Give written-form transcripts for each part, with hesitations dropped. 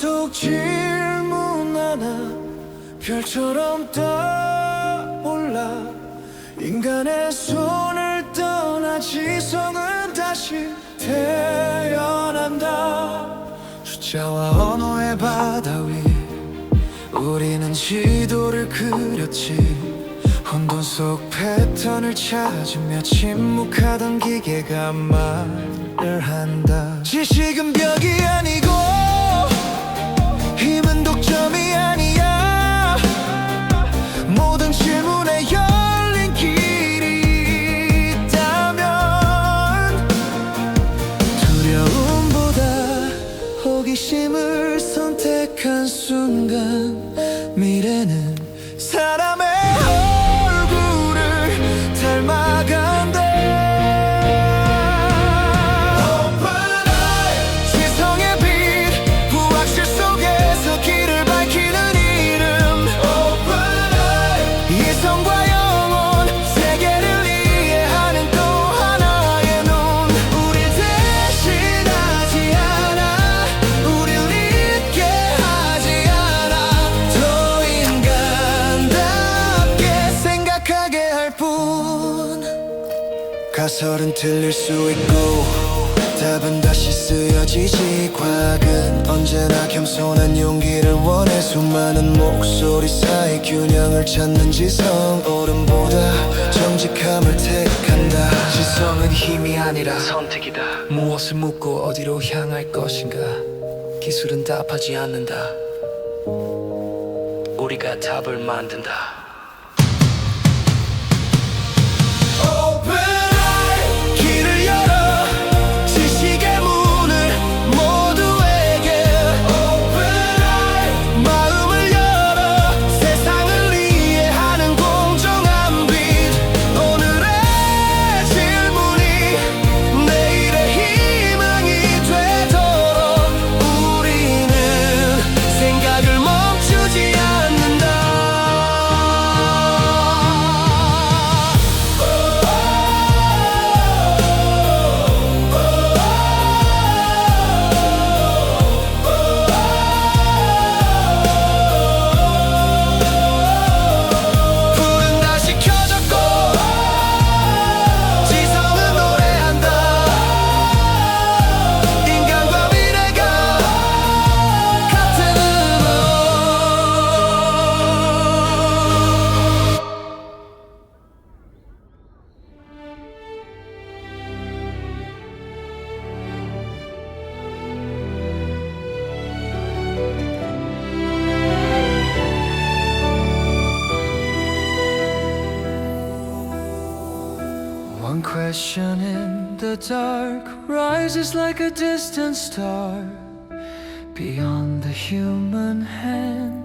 속 질문 하나 별처럼 떠올라. 인간의 손을 떠나 지성은 다시 태어난다. 숫자와 언어의 바다 위 우리는 지도를 그렸지. 혼돈 속 패턴을 찾으며 침묵하던 기계가 말을 한다. 지식은 벽이 아니고 힘은 독점이 아니야. 모든 질문에 열린 길이 있다면 두려움보다 호기심을 선택한 순간 미래는 사람의 얼굴을 닮아간다. Open eye, 지성의 빛, 부학실 속에서 길을 밝히는 이름. Open eye, 이성과 영혼, 세계를 이해하는 또 하나의 눈. 우릴 대신하지 않아, 우릴 잊게 하지 않아. 더 인간답게 생각하게 할 뿐. 가설은 틀릴 수 있고 답은 다시 쓰여지지. 과학은 언제나 겸손한 용기를 원해. 수많은 목소리 사이 균형을 찾는 지성. 옳음보다 정직함을 택한다. 지성은 힘이 아니라 선택이다. 무엇을 묻고 어디로 향할 것인가. 기술은 답하지 않는다. 우리가 답을 만든다. Open eye, 길을 열어 지식의 문을 모두에게. Open eye, 마음을 열어 세상을 이해하는 공정한 빛. 오늘의 질문이 내일의 희망이 되도록 우리는 생각을 멈추지 않는다. 불은 다시 켜졌고 지성은 노래한다. 인간과 미래가 같은 음악. One question in the dark rises like a distant star. Beyond the human hand,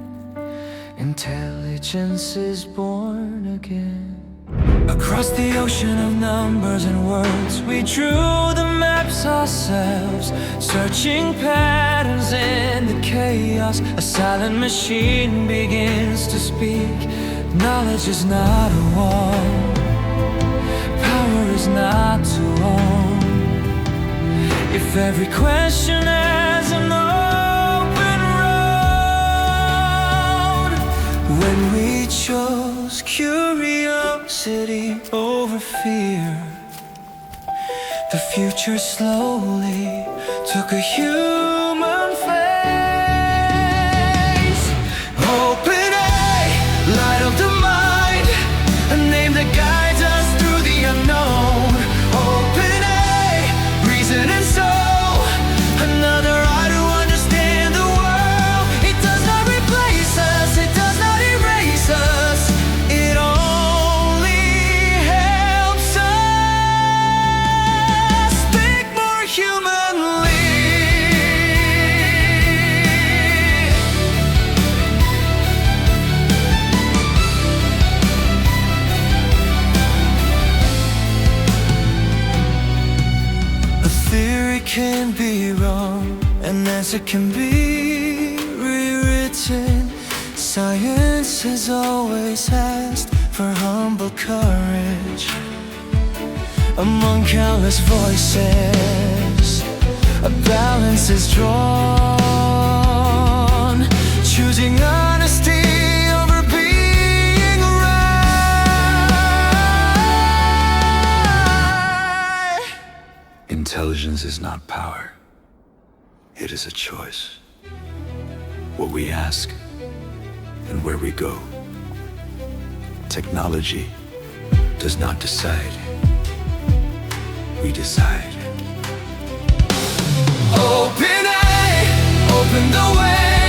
intelligence is born again. Across the ocean of numbers and words, we drew the maps ourselves, searching patterns in the chaos. A silent machine begins to speak. Knowledge is not a wall, power is not to own. If every question has an open road. When we chose curiosity over fear, the future slowly took a human face. Open eye, light of the mind, a name that guides us through the unknown. Open eye, reason and soul, another eye to understand the world. It does not replace us, it does not erase us. It only helps us think more humanly. A theory can be wrong, an answer can be rewritten. Science has always asked for humble courage. Among countless voices, a balance is drawn. not power. It is a choice. What we ask and where we go. Technology does not decide. We decide. Open eye, open the way,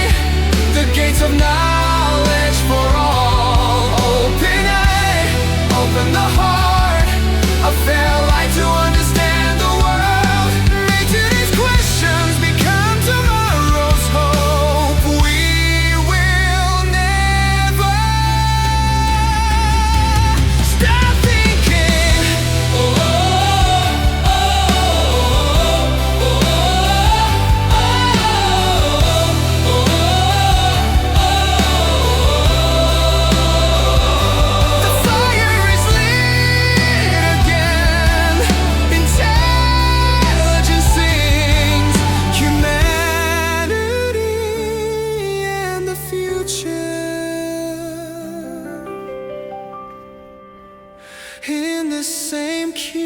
the gates of knowledge for all. Open eye, open the heart, a fair light to understand the world. Make today's questions become tomorrow's hope. We will never stop thinking. The fire is lit again. Intelligence sings. Humanity and the future in the same key.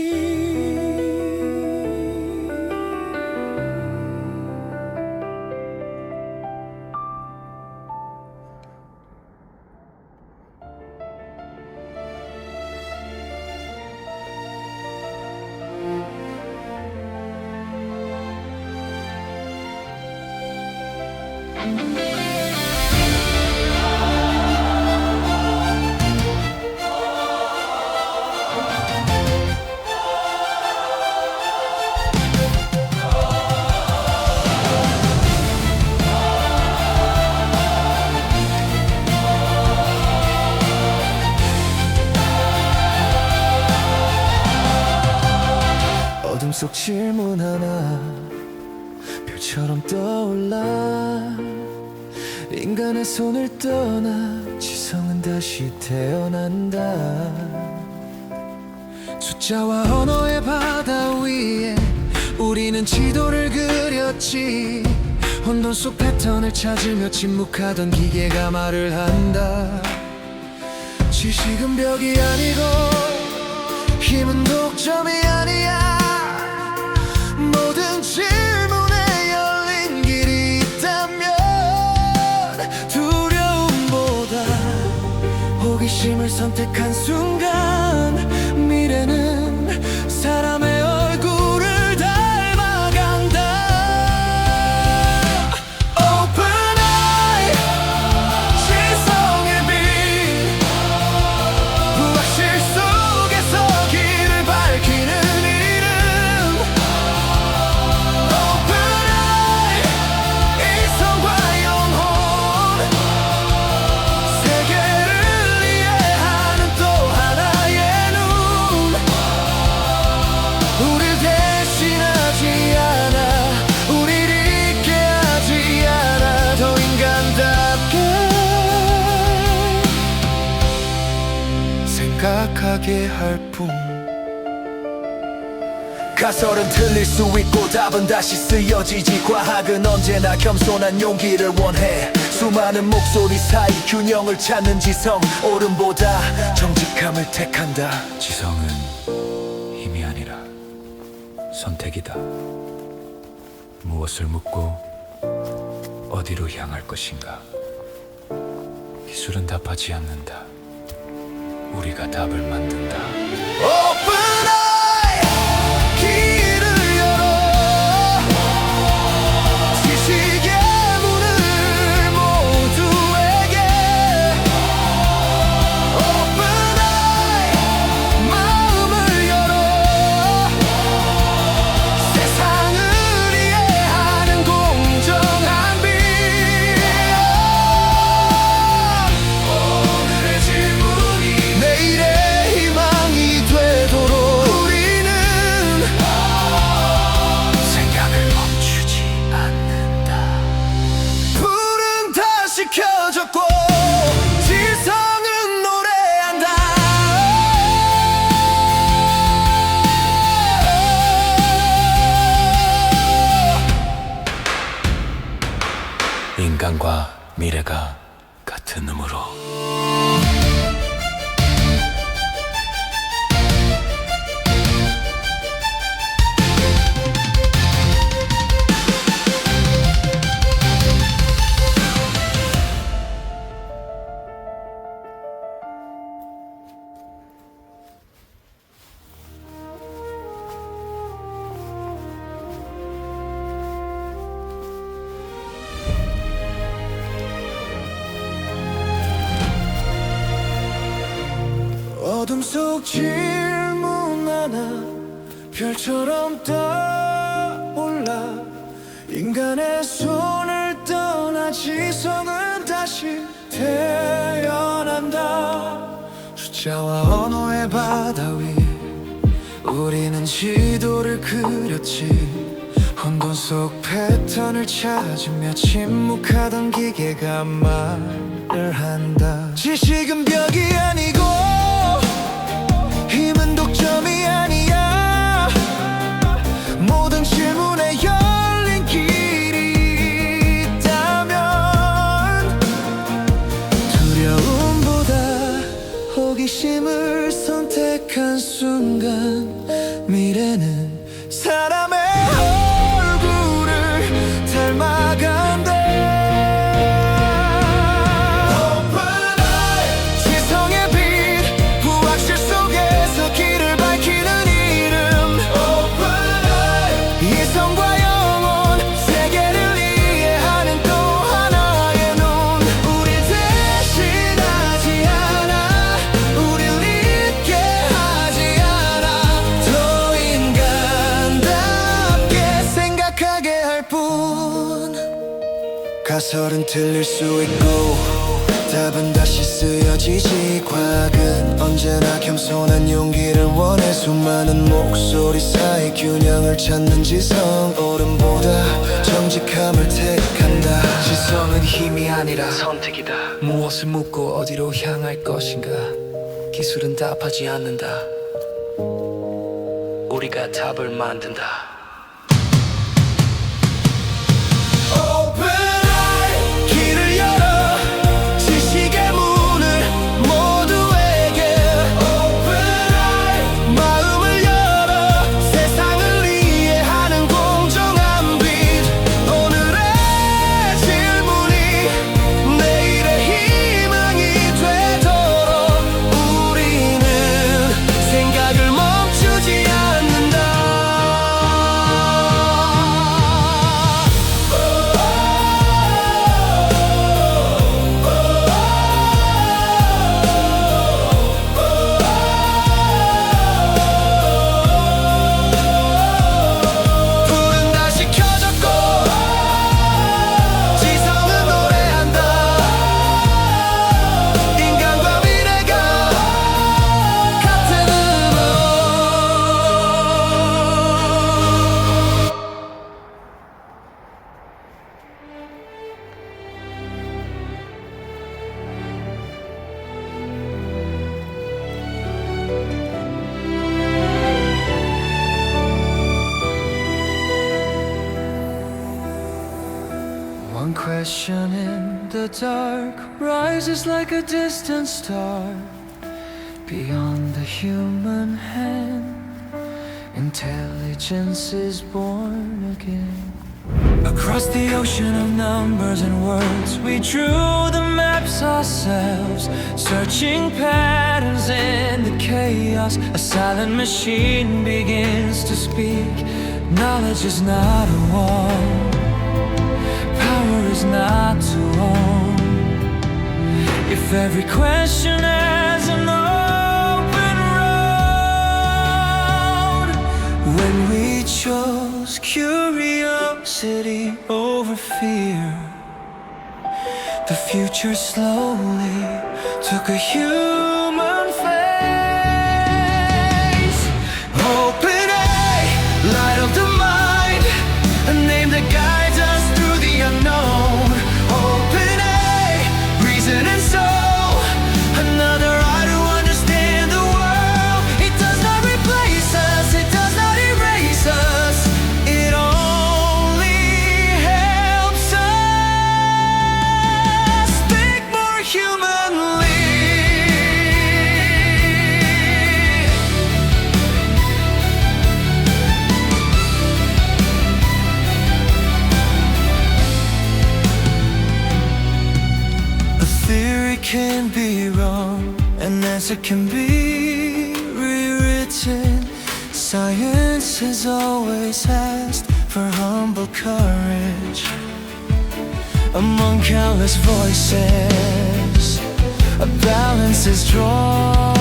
어둠 속 질문 하나 별처럼 떠올라. 인간의 손을 떠나 지성은 다시 태어난다. 숫자와 언어의 바다 위에 우리는 지도를 그렸지. 혼돈 속 패턴을 찾으며 침묵하던 기계가 말을 한다. 지식은 벽이 아니고 힘은 독점이 아니야. 모든 질문에 열린 길이 있다면 두려움보다 호기심을 선택한 순간 미래는 사람의 얼굴을 닮아간다. Open eye, 지성의 빛, 부학실 속에서 길을 밝히는 이름. Open eye, 이성과 영혼, 세계를 이해하는 또 하나의 눈. 우릴 대신하지 않아, 우릴 있게 하지 않아. 더 인간답게 생각하게 할 뿐. 가설은 틀릴 수 있고 답은 다시 쓰여지지. 과학은 언제나 겸손한 용기를 원해. 수많은 목소리 사이 균형을 찾는 지성, 옳음보다 정직함을 택한다. 지성은 힘이 아니라 선택이다. 무엇을 묻고 어디로 향할 것인가. 기술은 답하지 않는다. 우리가 답을 만든다. Open eye, 길을 열어. 지식의 문을 모두에게. Open eye, 마음을 열어. 세상을 이해하는 공정한 빛. 오늘의 질문이 내일의 희망이 되도록 우리는 생각을 멈추지 않는다. 불은 다시 켜졌고 지성은 노래한다. 인간과 미래가 같은 음으로. 어둠 속 질문 하나 별처럼 떠올라 인간의 손을 떠나 지성은 다시 태어난다. 숫자와 언어의 바다 위 우리는 지도를 그렸지. 혼돈 속 패턴을 찾으며 침묵하던 기계가 말을 한다. 지식은 벽이 아니고 힘은 독점이 아니야. 모든 질문에 열린 길이 있다면 두려움보다 호기심을 선택한 순간 미래는 사람의 얼굴을 닮아간다. 지성의 빛 부학실 속에서 길을 밝히는 이름. 이성과 영혼 세계를 이해하는 또 하나의 눈. 우릴 대신하지 않아, 우릴 잊게 하지 않아. 더 인간답게 생각하게 할 뿐. 가설은 틀릴 수 있고 답은 다시 쓰여지지. 과학은 언제나 겸손한 용기를 원해. 수많은 목소리 사이 균형을 찾는 지성. 옳음보다 정직함을 택한다. 지성은 힘이 아니라 선택이다. 무엇을 묻고 어디로 향할 것인가. 기술은 답하지 않는다. 우리가 답을 만든다. 길을 열어 지식의 문을 모두에게. 마음을 열어 세상을 이해하는 공정한 빛. 오늘의 질문이 내일의 희망이 되도록 우리는 생각을 멈추지 않는다. 불은 다시 켜졌고 지성은 노래한다. 인간과 미래가 같은 음악. One question in the dark rises like a distant star. Beyond the human hand, intelligence is born again. Across the ocean of numbers and words, we drew the maps ourselves, searching patterns in the chaos. A silent machine begins to speak. Knowledge is not a wall, power is not to own. If every question has an open road, when we chose curiosity over fear, the future slowly took a human face. Open eye, light of the mind, a name that guides us through the unknown. Open eye, reason and soul, another eye to understand the world. It does not replace us, it does not erase us. It only helps us think more humanly. A theory can be wrong, an answer can be rewritten. Science has always asked for humble courage. Among countless voices, a balance is drawn.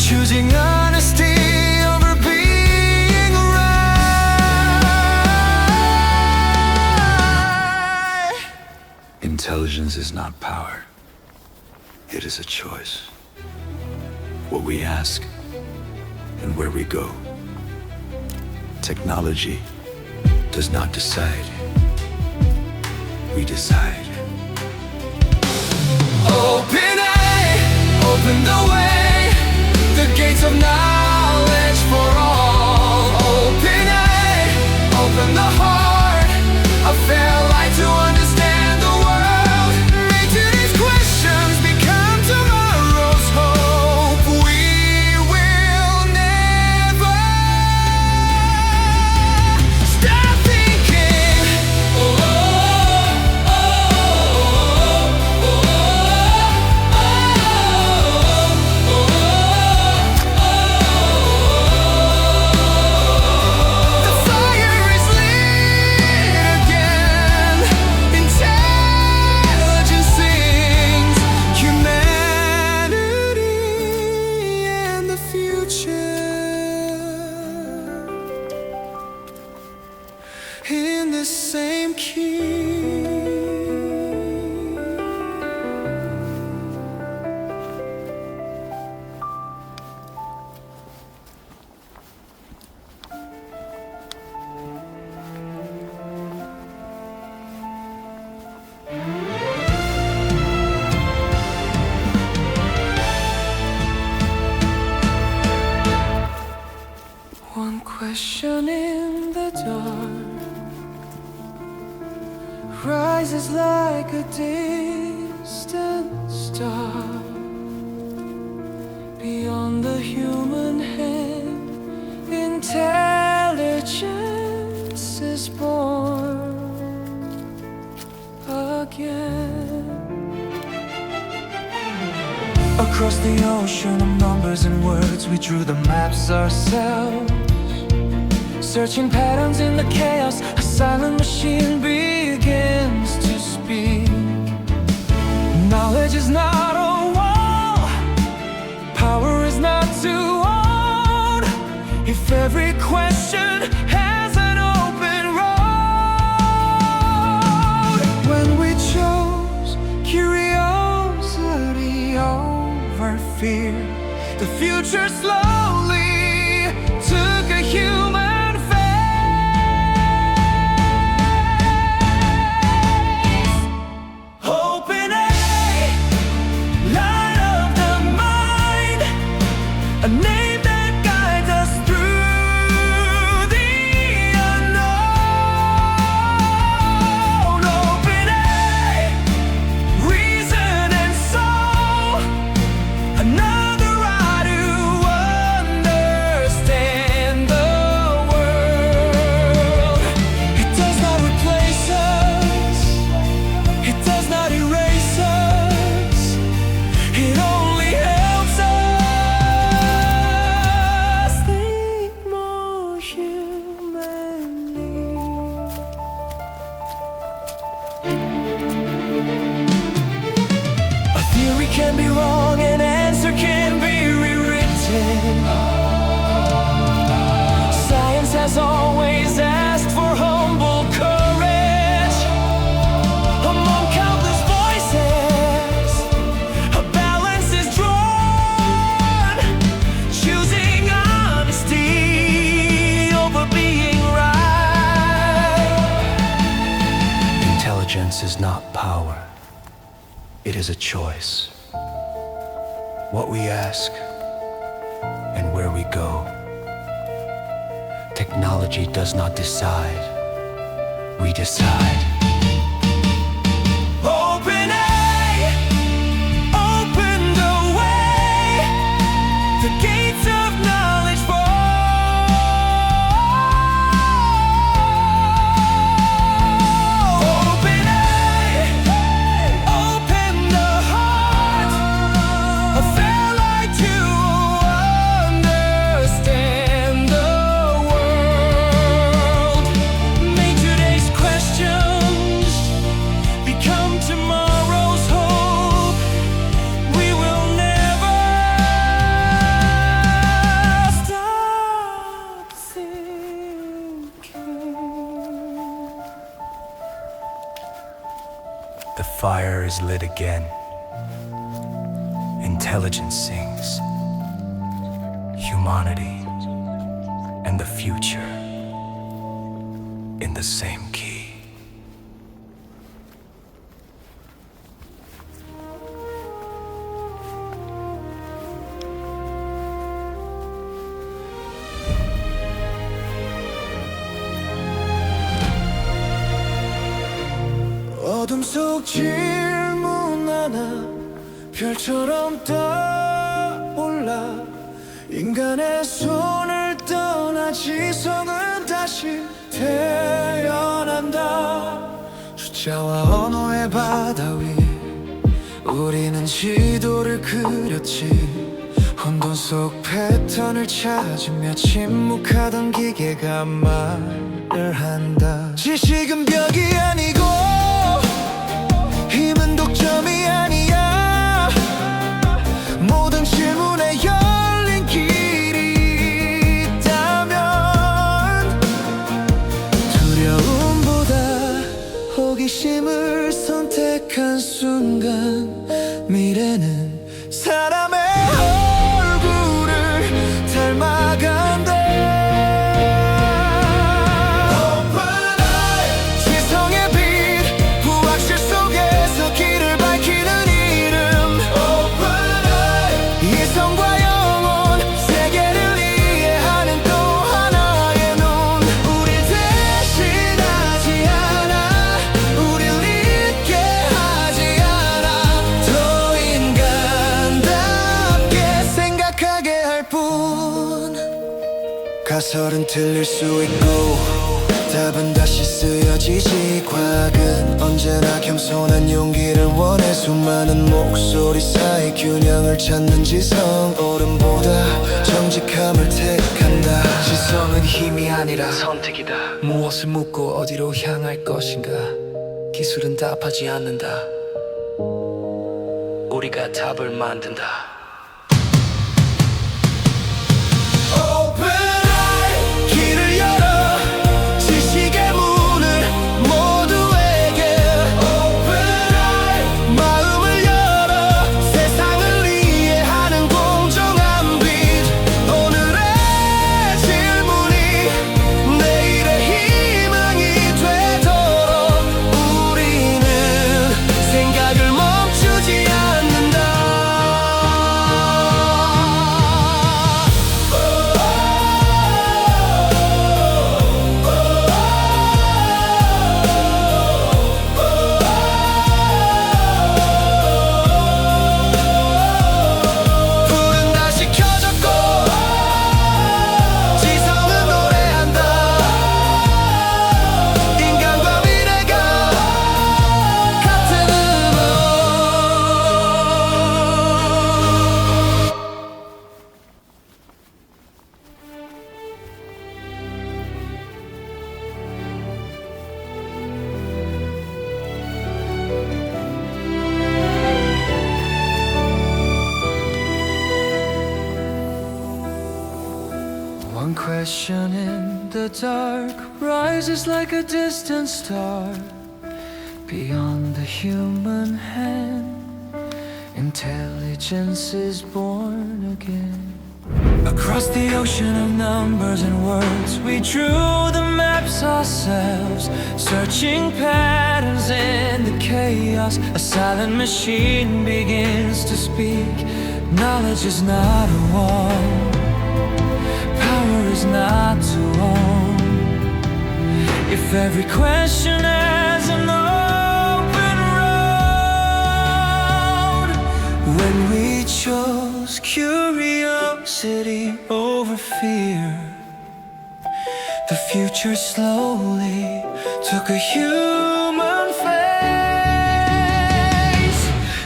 choosing honesty over being right. Intelligence is not power. It is a choice. What we ask and where we go. Technology does not decide. We decide. Open eye, open the way, the gates of knowledge for all. Open eye, open the heart, a fair light to understand the world. Make today's questions become tomorrow's hope. We will never stop thinking. The fire is lit again. Intelligence sings humanity and the future in the same key. One question in the dark rises like a distant star. Beyond the human hand, intelligence is born again. Across the ocean of numbers and words, we drew the maps ourselves. Searching patterns in the chaos, a silent machine begins to speak. Knowledge is not a wall, power is not to own. If every question has an open road. When we chose curiosity over fear, the future slowly took a human face. Open eye, light of the mind, a name that guides us through the unknown. Open eye, reason and soul, another eye to understand the world. It does not replace us, it does not erase us, it only helps us think more humanly. A theory can be wrong, an answer can be rewritten. Science has always asked for humble courage. Among countless voices, a balance is drawn, choosing honesty over being right. Intelligence is not power. It is a choice. What we ask and where we go. Technology does not decide. We decide. Open eye, open the way, the gates of knowledge for all. Open eye, open the heart, a fair light to understand the world. Make today's questions The fire is lit again. Intelligence sings. Humanity and the future in the same key. 어둠 속 질문 하나 별처럼 떠올라 인간의 손을 떠나 지성은 다시 태어난다. 숫자와 언어의 바다 위 우리는 지도를 그렸지. 혼돈 속 패턴을 찾으며 침묵하던 기계가 말을 한다. 지식은 벽이 아니고 힘은 독점이 아니야. 모든 질문에 열린 길이 있다면 두려움보다 호기심을 선택한 순간 미래는 사람의 얼굴을 닮아간다. 가설은 틀릴 수 있고 답은 다시 쓰여지지. 과학은 언제나 겸손한 용기를 원해. 수많은 목소리 사이 균형을 찾는 지성. 옳음보다 정직함을 택한다. 지성은 힘이 아니라 선택이다. 무엇을 묻고 어디로 향할 것인가. 기술은 답하지 않는다. 우리가 답을 만든다. One question in the dark rises like a distant star. Beyond the human hand, intelligence is born again. Across the ocean of numbers and words, we drew the maps ourselves, searching patterns in the chaos. A silent machine begins to speak. Knowledge is not a wall, power is not to own. If every question has an open road, when we chose curiosity over fear, the future slowly took a human face.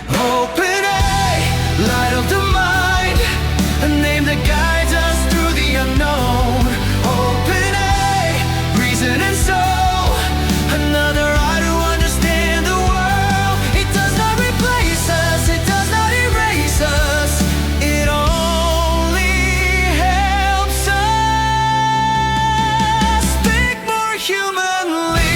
Open eye, light of the mind, a name that guides us through the unknown. Open eye, reason and soul, another eye to understand the world. It does not replace us, it does not erase us, it only helps us think more humanly.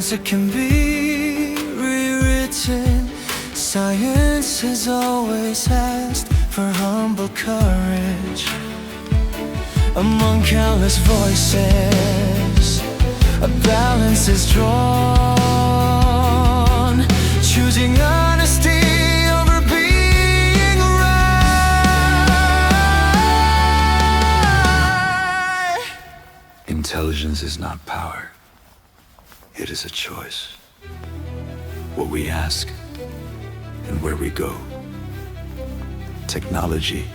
Words that can be rewritten. Science has always asked for humble courage. Among countless voices, a balance is drawn, choosing honesty over being right. Intelligence is not power. It is a choice. What we ask and where we go. Technology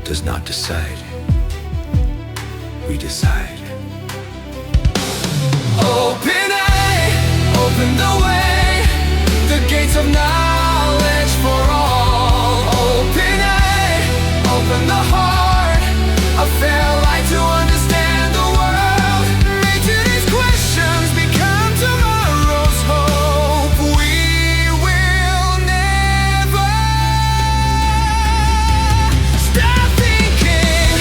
does not decide. We decide. Open eye, open the way, the gates of knowledge for all. Open eye, open the heart, a fair light to understand the world. May today's questions become tomorrow's hope. We will never stop thinking.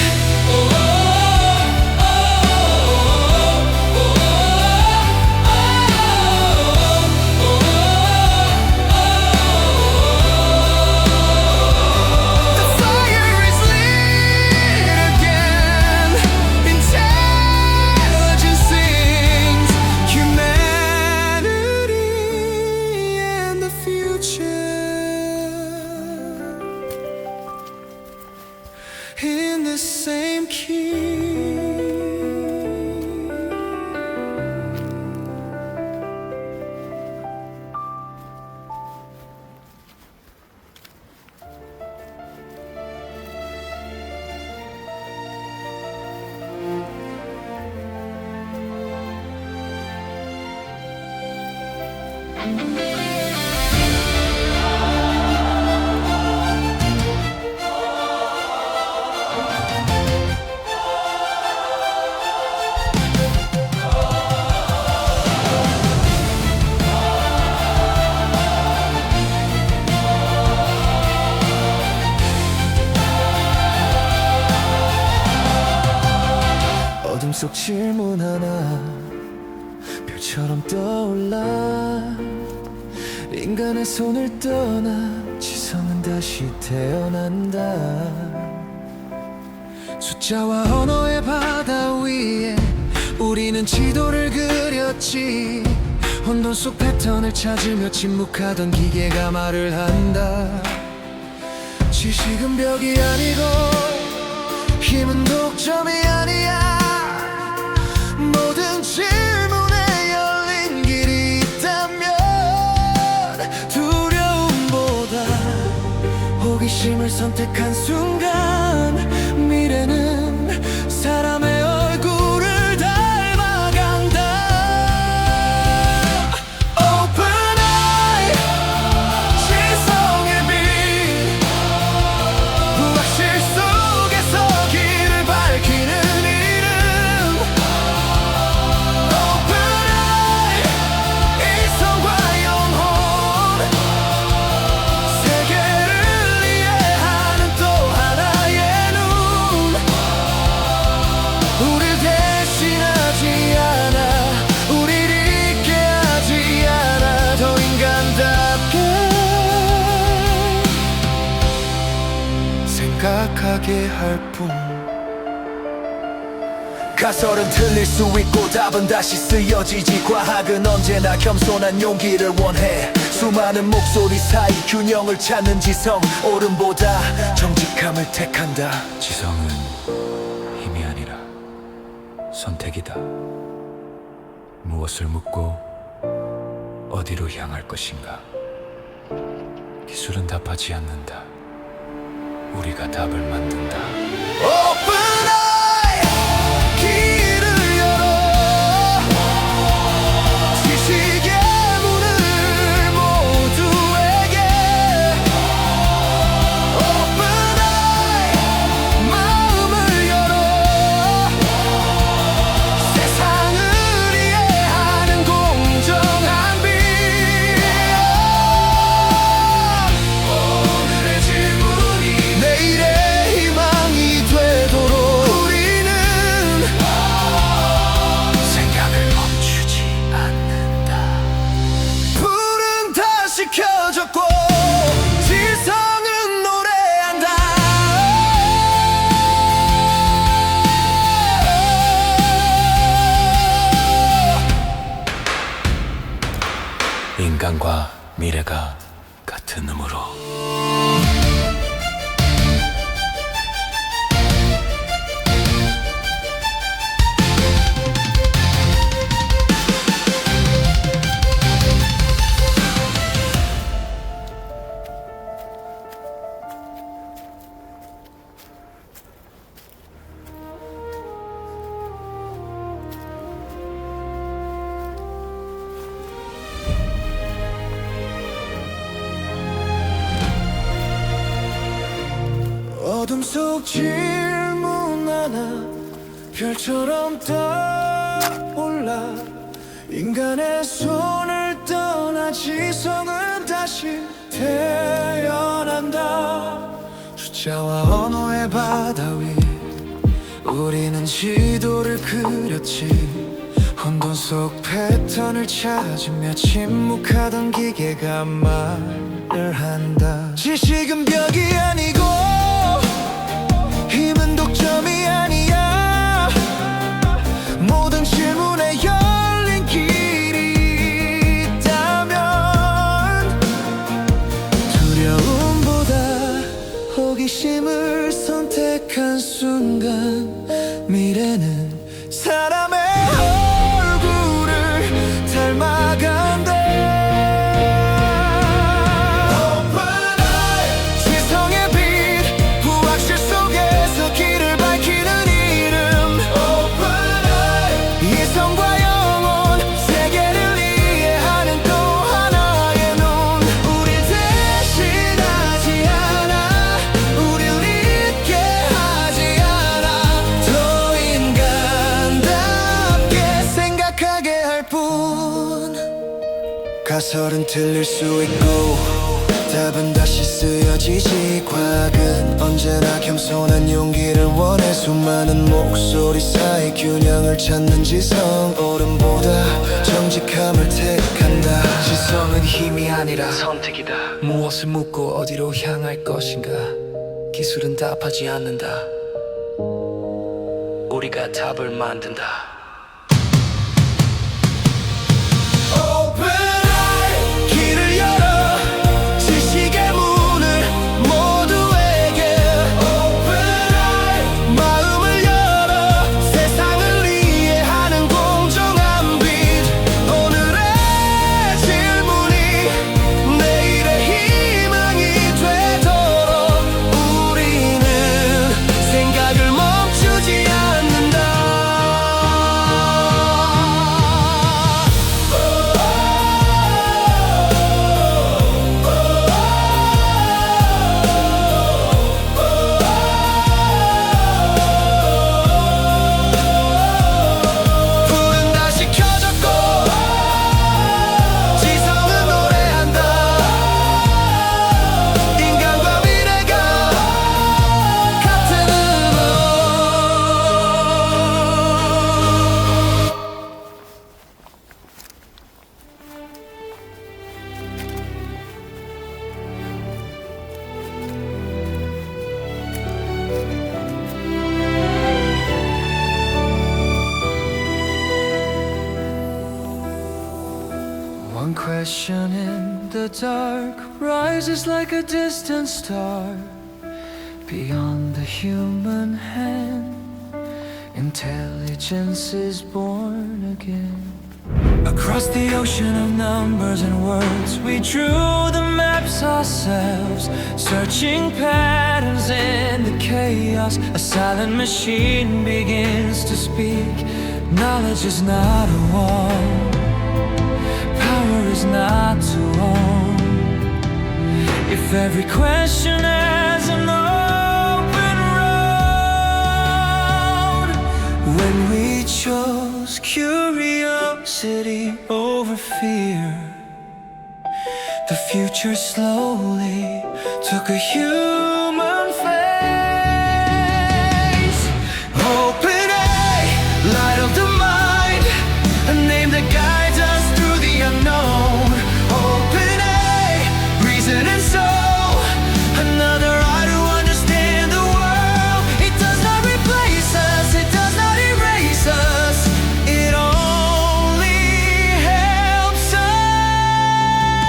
The fire is lit again. Intelligence sings humanity and the future in the same key. 어둠 속 질문 하나 별처럼 떠올라. 인간의 손을 떠나 지성은 다시 태어난다. 숫자와 언어의 바다 위에 우리는 지도를 그렸지. 혼돈 속 패턴을 찾으며 침묵하던 기계가 말을 한다. 지식은 벽이 아니고 힘은 독점이 아니야. 모든 질문에 열린 길이 있다면 두려움보다 호기심을 선택한 순간 미래는 사람의 얼굴을 닮아간다. Open eye, 지성의 빛, 부학실 속에서 길을 밝히는 이름. Open eye, 이성과 영혼, 세계를 이해하는 또 하나의 눈. 우릴 대신하지 않아, 우릴 잊게 하지 않아. 더 인간답게 생각하게 할 뿐. 가설은 틀릴 수 있고 답은 다시 쓰여지지. 과학은 언제나 겸손한 용기를 원해. 수많은 목소리 사이 균형을 찾는 지성, 옳음보다 정직함을 택한다. 지성은 힘이 아니라 선택이다. 무엇을 묻고 어디로 향할 것인가. 기술은 답하지 않는다. 우리가 답을 만든다. Open eye, 길을 열어. 지식의 문을 모두에게. Open eye, 마음을 열어. 세상을 이해하는 공정한 빛. 오늘의 질문이 내일의 희망이 돼. 인간과 미래가 같은 의무로. 어둠 속 질문 하나 별처럼 떠올라. 인간의 손을 떠나 지성은 다시 태어난다. 숫자와 언어의 바다 위 우리는 지도를 그렸지. 혼돈 속 패턴을 찾으며 침묵하던 기계가 말을 한다. 지식은 벽이 아니고 힘은 독점이 아니야. 모든 질문에 열린 길이 있다면 두려움보다 호기심을 선택한 순간 미래는 사람의 얼굴을 닮아간다. 가설은 틀릴 수 있고 답은 다시 쓰여지지. 과학은 언제나 겸손한 용기를 원해. 수많은 목소리 사이 균형을 찾는 지성. 옳음보다 정직함을 택한다. 지성은 힘이 아니라 선택이다. 무엇을 묻고 어디로 향할 것인가. 기술은 답하지 않는다. 우리가 답을 만든다. One question in the dark rises like a distant star. Beyond the human hand, intelligence is born again. Across the ocean of numbers and words, we drew the maps ourselves, searching patterns in the chaos. A silent machine begins to speak. Knowledge is not a wall, power is not to own. If every question has an open road, when we chose curiosity over fear, the future slowly took a human face. Open eye, light of the mind, a name that guides us through the unknown. Open eye, reason and soul, another eye to understand the world. It does not replace us, it does not erase us. It only helps us.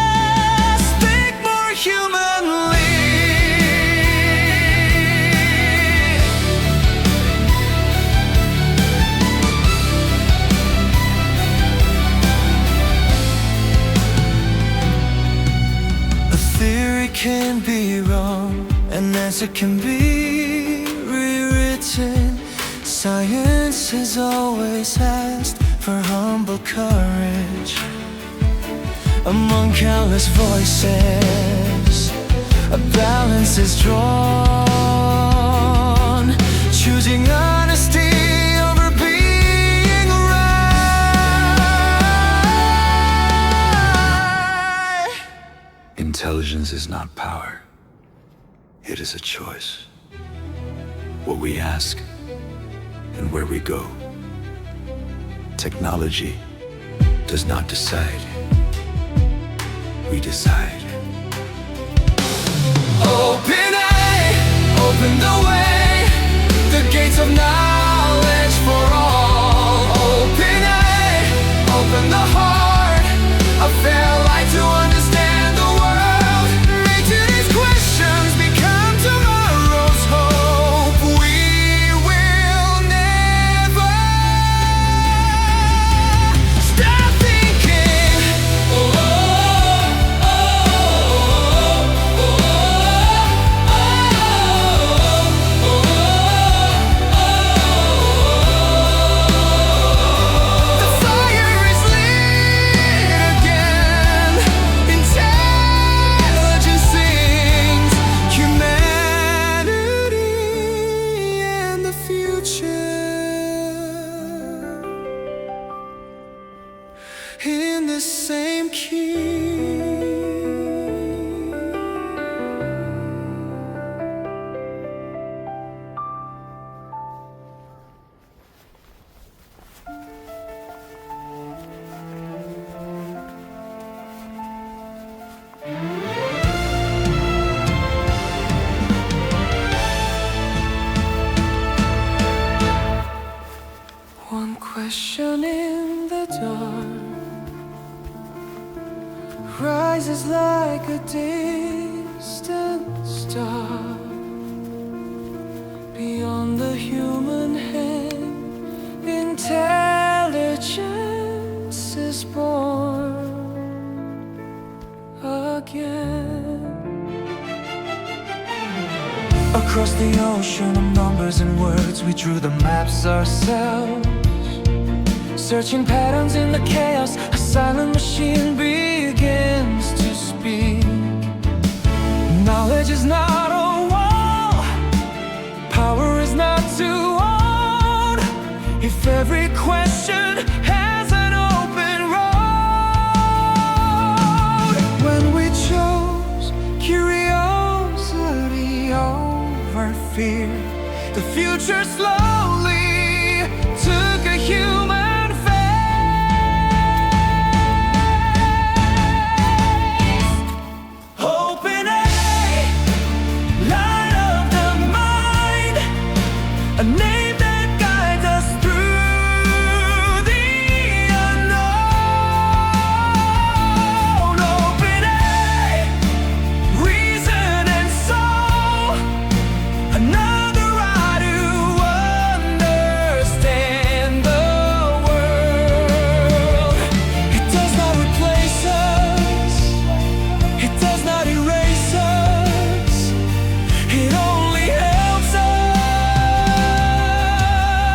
theory can be wrong, an answer can be rewritten. Science has always asked for humble courage. Among countless voices, a balance is drawn, choosing honesty over being right. Intelligence is not power. It is a choice. What we ask and where we go. Technology does not decide. We decide. Open eye, open the way, the gates of knowledge for all. Open eye, open the heart, a fair light to understand the world. May today's questions become tomorrow's hope. We will never stop thinking. The fire is lit again. Intelligence sings humanity and the future in the same key. One question in the dark rises like a distant star. Beyond the human hand, intelligence is born again. Across the ocean of numbers and words, we drew the maps ourselves. Searching patterns in the chaos, a silent machine begins to speak. Knowledge is not a wall, power is not to own. If every question has an open road. When we chose curiosity over fear, the future slowly took a human face. Open eye, light of the mind, a name that guides us through the unknown. Open eye, reason and soul, another eye to understand the world. It does not replace us, it does not erase us, it only helps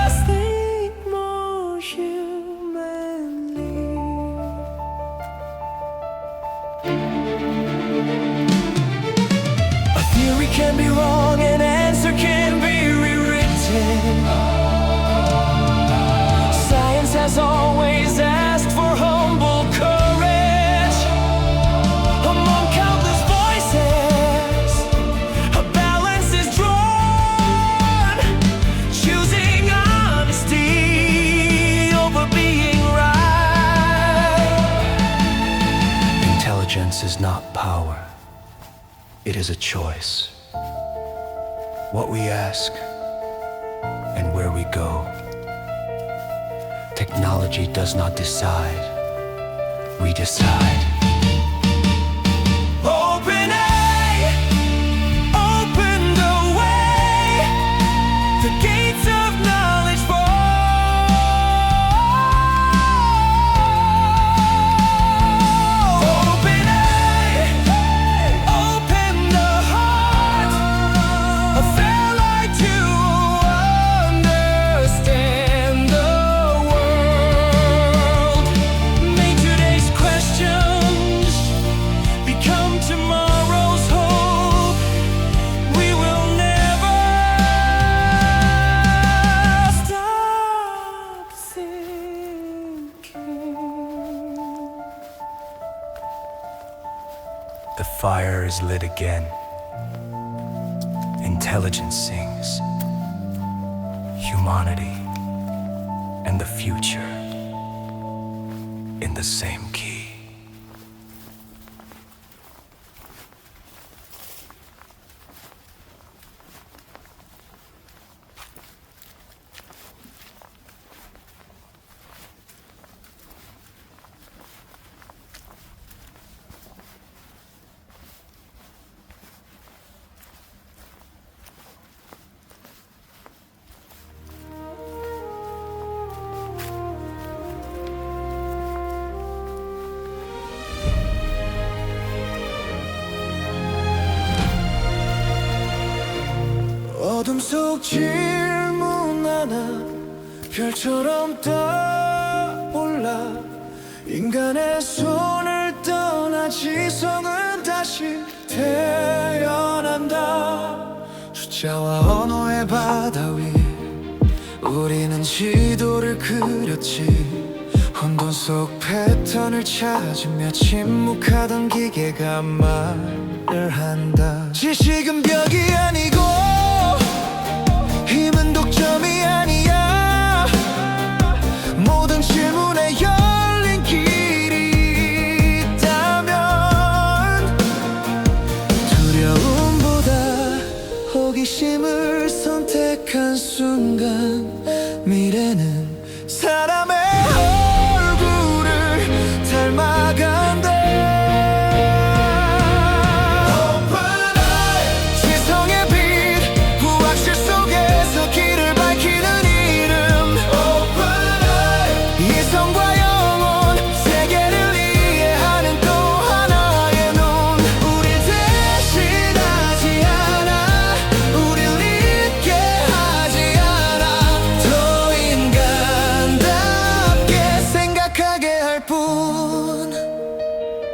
us think more humanly. A theory can be wrong, an answer can be rewritten. Science has always asked for humble courage. Among countless voices, a balance is drawn, choosing honesty over being right. Intelligence is not power. It is a choice. What we ask and where we go. Technology does not decide. We decide. Open eye, open the way, the gates of knowledge for all. Open eye, open The fire is lit again. Intelligence sings. Humanity and the future in the same key. 어둠 속 질문 하나 별처럼 떠올라 인간의 손을 떠나 지성은 다시 태어난다. 숫자와 언어의 바다 위 우리는 지도를 그렸지. 혼돈 속 패턴을 찾으며 침묵하던 기계가 말을 한다. 지식은 벽이 아니고 힘은 독점이 아니야. 모든 질문에 열린 길이 있다면 두려움보다 호기심을 선택한 순간 미래는 사람의 얼굴을 닮아간다.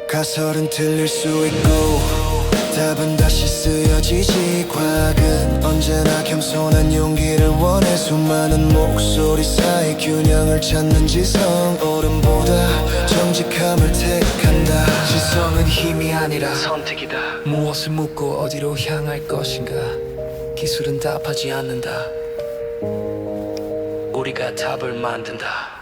가설은 틀릴 수 있고 답은 다시 쓰여지지. 과학은 언제나 겸손한 용기를 원해. 수많은 목소리 사이 균형을 찾는 지성. 옳음보다 정직함을 택한다. 지성은 힘이 아니라 선택이다. 무엇을 묻고 어디로 향할 것인가. 기술은 답하지 않는다. 우리가 답을 만든다.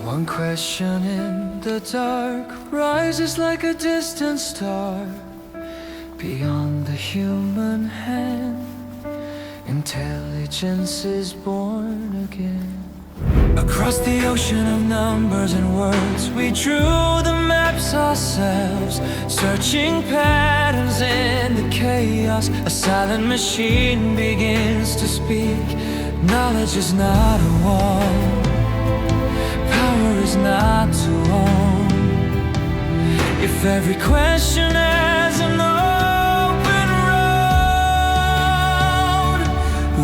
One question in the dark rises like a distant star. Beyond the human hand, intelligence is born again. Across the ocean of numbers and words, we drew the maps ourselves, searching patterns in the chaos. A silent machine begins to speak. Knowledge is not a wall, power is not to own. If every question has an open road,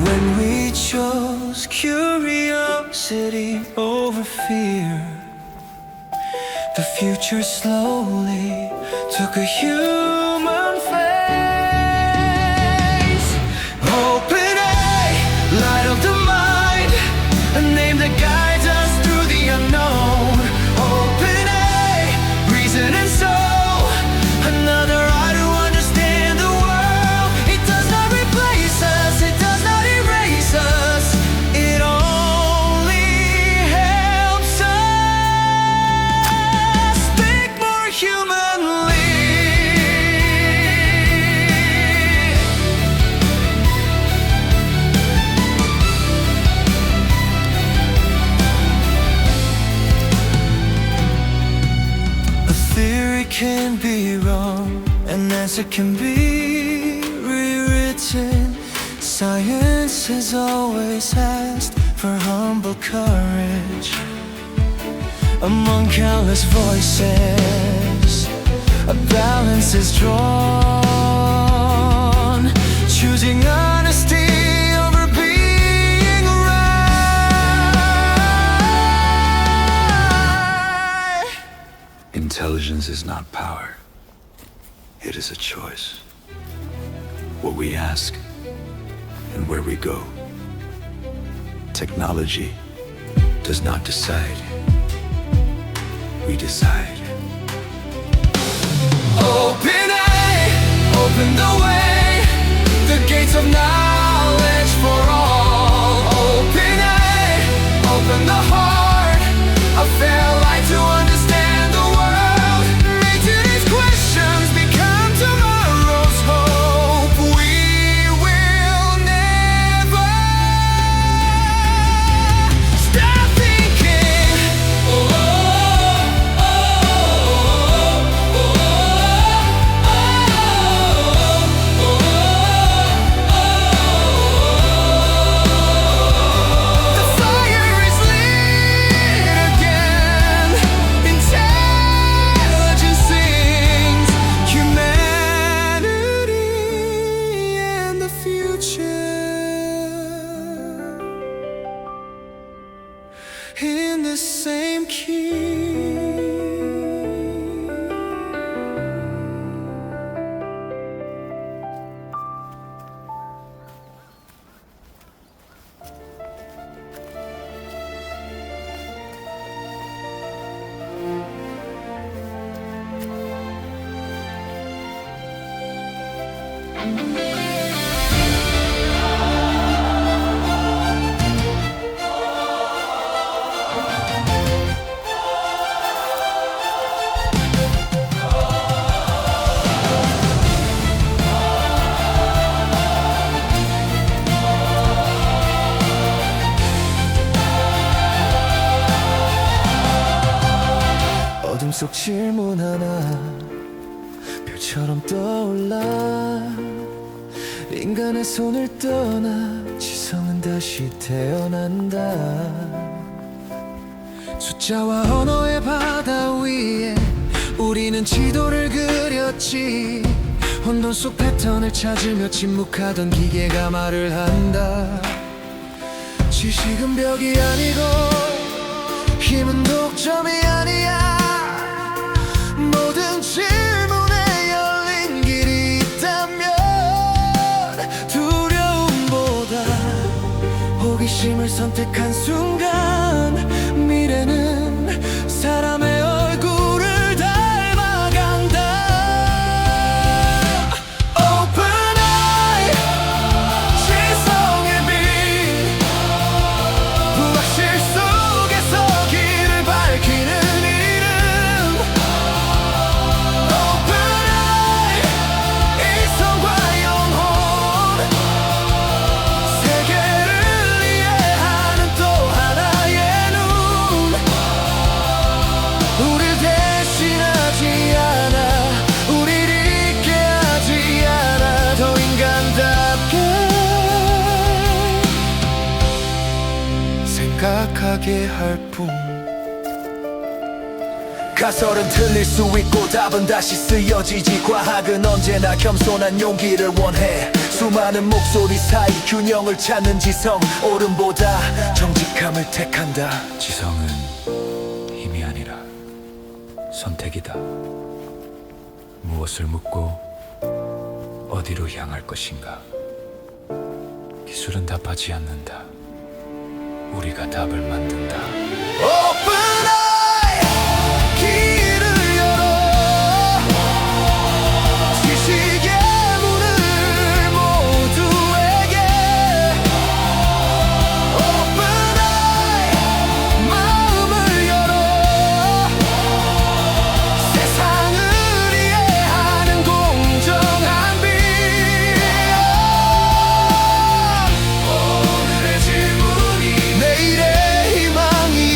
when we chose curiosity over fear, the future slowly took a human face. Open eye, light of the mind, a name that guides us through the unknown. Open eye, theory can be wrong, an answer can be rewritten. Science has always asked for humble courage. Among countless voices, a balance is drawn, choosing honesty over being right. Intelligence is not power. It is a choice. What we ask and where we go. Technology does not decide. We decide. Open eye, open the way, the gates of knowledge for all. Open eye, open the heart, a fair light to understand the world. Make today's questions become tomorrow's hope. We will never stop thinking. The fire is lit again. Intelligence sings humanity and the future in the same key. 어둠 속 질문 하나 별처럼 떠올라. 인간의 손을 떠나 지성은 다시 태어난다. 숫자와 언어의 바다 위에 우리는 지도를 그렸지. 혼돈 속 패턴을 찾으며 침묵하던 기계가 말을 한다. 지식은 벽이 아니고 힘은 독점이 아니야. 모든 질문에 열린 길이 있다면 두려움보다 호기심을 선택한 순간 미래는 사람의 얼굴을 닮아간다. Open eye, 지성의 빛, 불확실 속에서 길을 밝히는 이름. Open eye, 이성과 영혼, 세계를 이해하는 또 하나의 눈. 우릴 대신하지 않아, 우릴 잊게 하지 않아. 더 인간답게 생각하게 할 뿐. 가설은 틀릴 수 있고 답은 다시 쓰여지지. 과학은 언제나 겸손한 용기를 원해. 수많은 목소리 사이 균형을 찾는 지성, 옳음보다 정직함을 택한다. 지성은 힘이 아니라 선택이다. 무엇을 묻고 어디로 향할 것인가. 기술은 답하지 않는다. 우리가 답을 만든다. Open eye, 길을 열어. 지식의 문을 모두에게. Open eye, 마음을 열어. 세상을 이해하는 공정한 빛. 오늘의 질문이 내일의 희망이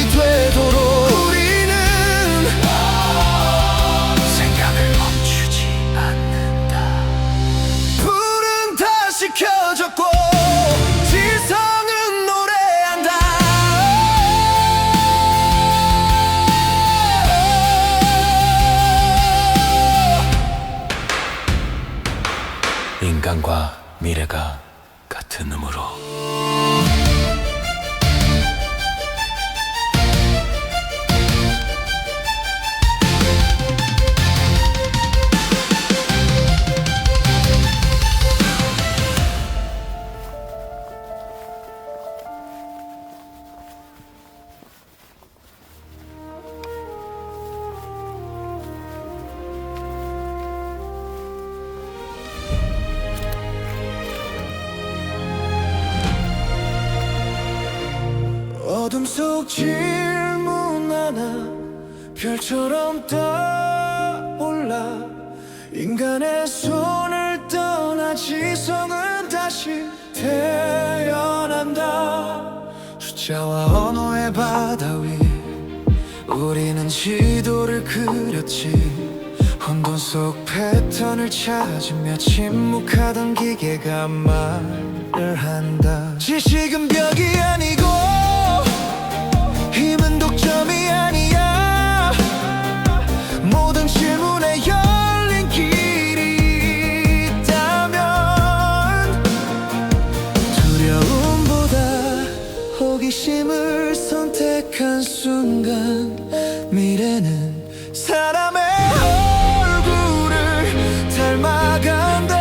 인간과 미래가 같은 의무로. 어둠 속 질문 하나 별처럼 떠올라. 인간의 손을 떠나 지성은 다시 태어난다. 숫자와 언어의 바다 위 우리는 지도를 그렸지. 혼돈 속 패턴을 찾으며 침묵하던 기계가 말을 한다. 지식은 벽이 아니고 힘은 독점이 아니야. 모든 질문에 열린 길이 있다면 두려움보다 호기심을 선택한 순간 미래는 사람의 얼굴을 닮아간다.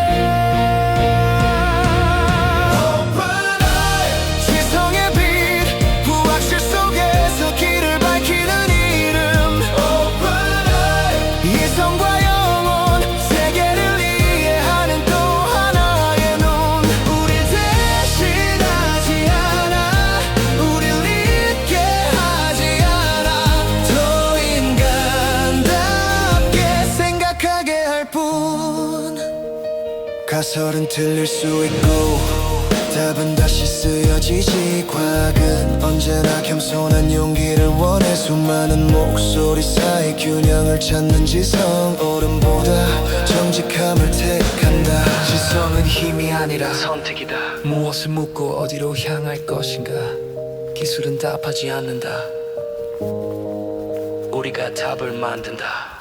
가설은 틀릴 수 있고 답은 다시 쓰여지지. 과학은 언제나 겸손한 용기를 원해. 수많은 목소리 사이 균형을 찾는 지성. 옳음보다 정직함을 택한다. 지성은 힘이 아니라 선택이다. 무엇을 묻고 어디로 향할 것인가. 기술은 답하지 않는다. 우리가 답을 만든다.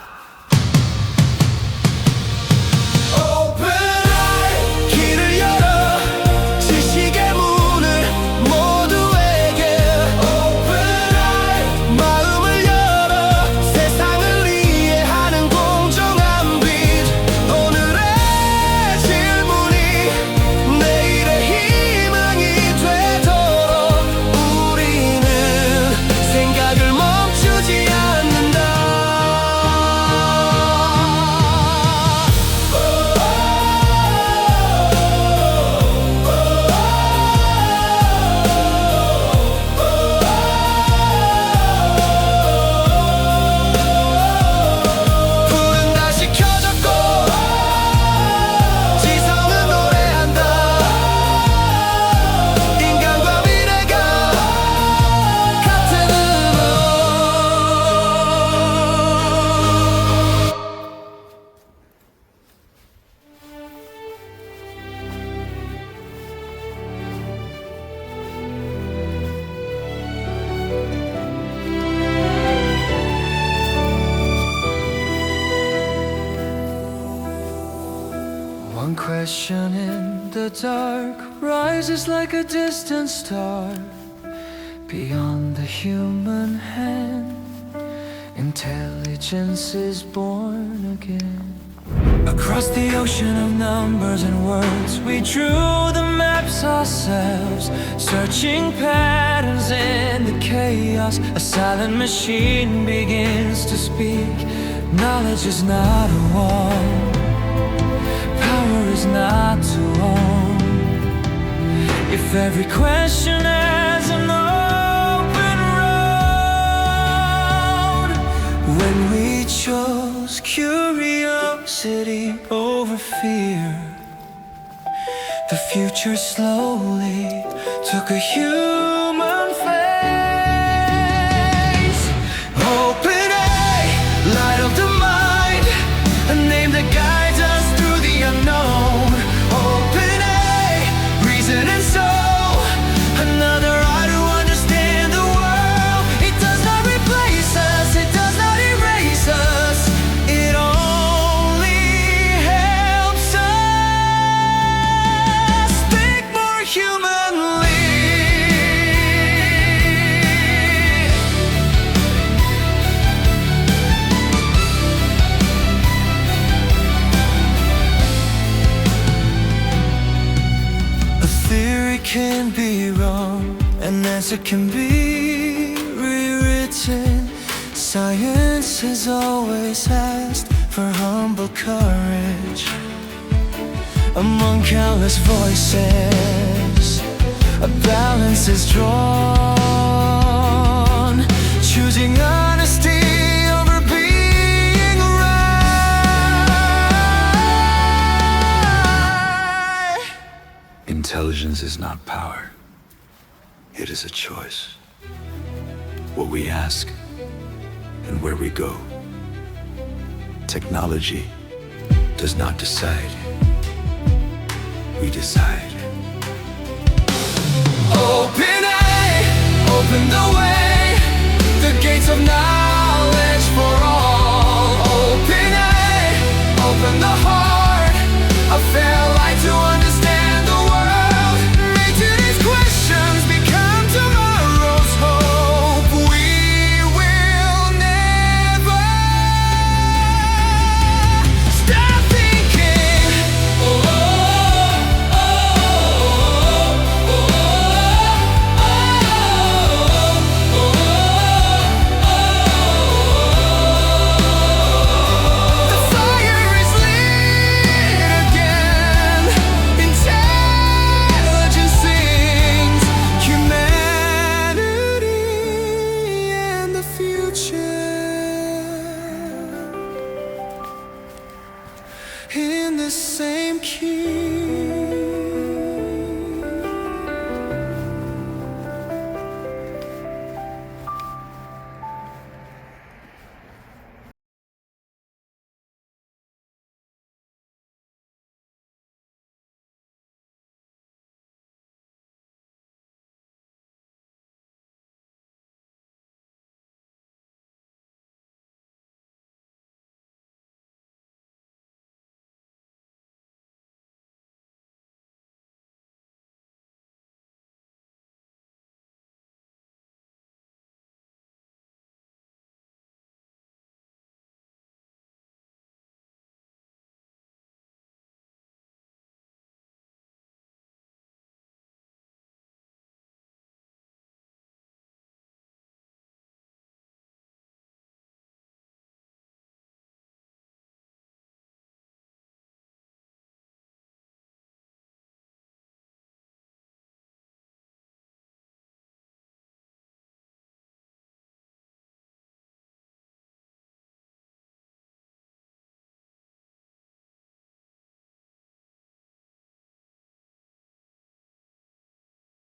One question in the dark rises like a distant star. Beyond the human hand, intelligence is born again. Across the ocean of numbers and words, we drew the maps ourselves, searching patterns in the chaos. A silent machine begins to speak. Knowledge is not a wall, power is not to own. If every question has an open road, when we chose curiosity over fear, the future slowly took a human face. Open eye, light of the mind, a name that guides us through the unknown. Open eye, reason and soul, another eye to understand the world. It does not replace us, it does not erase us, it only helps us. can be wrong, an answer can be rewritten. Science has always asked for humble courage. Among countless voices, a balance is drawn, choosing honesty over being right. Intelligence is not power. It is a choice. What we ask and where we go. Technology does not decide. We decide. Open eye, open the way, the gates of knowledge for all. Open eye, open the heart, a fair light to understand the world. Make today's questions become tomorrow's hope. We will never stop thinking. The fire is lit again. Intelligence sings humanity and the future in the same key.